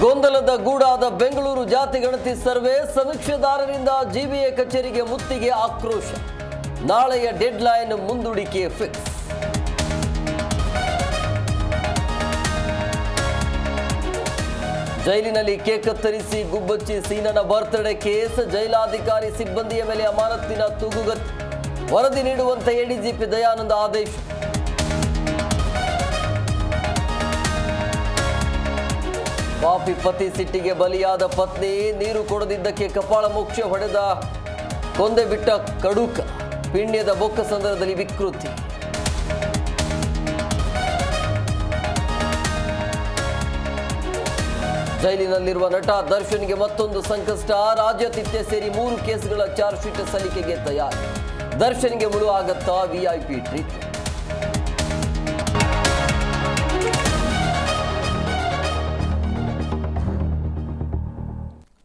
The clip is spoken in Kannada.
ಗೊಂದಲದ ಗೂಡಾದ ಬೆಂಗಳೂರು ಜಾತಿ ಗಣತಿ ಸರ್ವೆ ಸಮೀಕ್ಷೆದಾರರಿಂದ ಜಿಬಿಎ ಕಚೇರಿಗೆ ಮುತ್ತಿಗೆ ಆಕ್ರೋಶ. ನಾಳೆಯ ಡೆಡ್ಲೈನ್ ಮುಂದೂಡಿಕೆ ಫಿಕ್ಸ್. ಜೈಲಿನಲ್ಲಿ ಕೇಕ್ ಕತ್ತರಿಸಿ ಗುಬ್ಬಚ್ಚಿ ಸೀನನ ಬರ್ತ್ಡೇ ಕೇಸ್. ಜೈಲಾಧಿಕಾರಿ ಸಿಬ್ಬಂದಿಯ ಮೇಲೆ ಅಮಾನತ್ತಿನ ತೂಗುಗತಿ. ವರದಿ ನೀಡುವಂತೆ ಎಡಿಜಿಪಿ ದಯಾನಂದ ಆದೇಶ. ಪಾಪಿ ಪತಿ ಸಿಟ್ಟಿಗೆ ಬಲಿಯಾದ ಪತ್ನಿ. ನೀರು ಕೊಡದಿದ್ದಕ್ಕೆ ಕಪಾಳ ಮೋಕ್ಷ ಹೊಡೆದ ಕೊಂದೆ ಬಿಟ್ಟ ಕಡುಕ. ಪಿಣ್ಯದ ಬೊಕ್ಕಸಂದ್ರದಲ್ಲಿ ವಿಕೃತಿ. ಜೈಲಿನಲ್ಲಿರುವ ನಟ ದರ್ಶನ್ಗೆ ಮತ್ತೊಂದು ಸಂಕಷ್ಟ. ರಾಜ್ಯಾತಿಥ್ಯ ಸೇರಿ 3 ಕೇಸ್ಗಳ ಚಾರ್ಜ್ ಶೀಟ್ ಸಲ್ಲಿಕೆಗೆ ತಯಾರಿ. ದರ್ಶನ್ಗೆ ಮುಳು ಆಗತ್ತಾ ವಿಐಪಿ ಟ್ರೀಟ್ಮೆಂಟ್.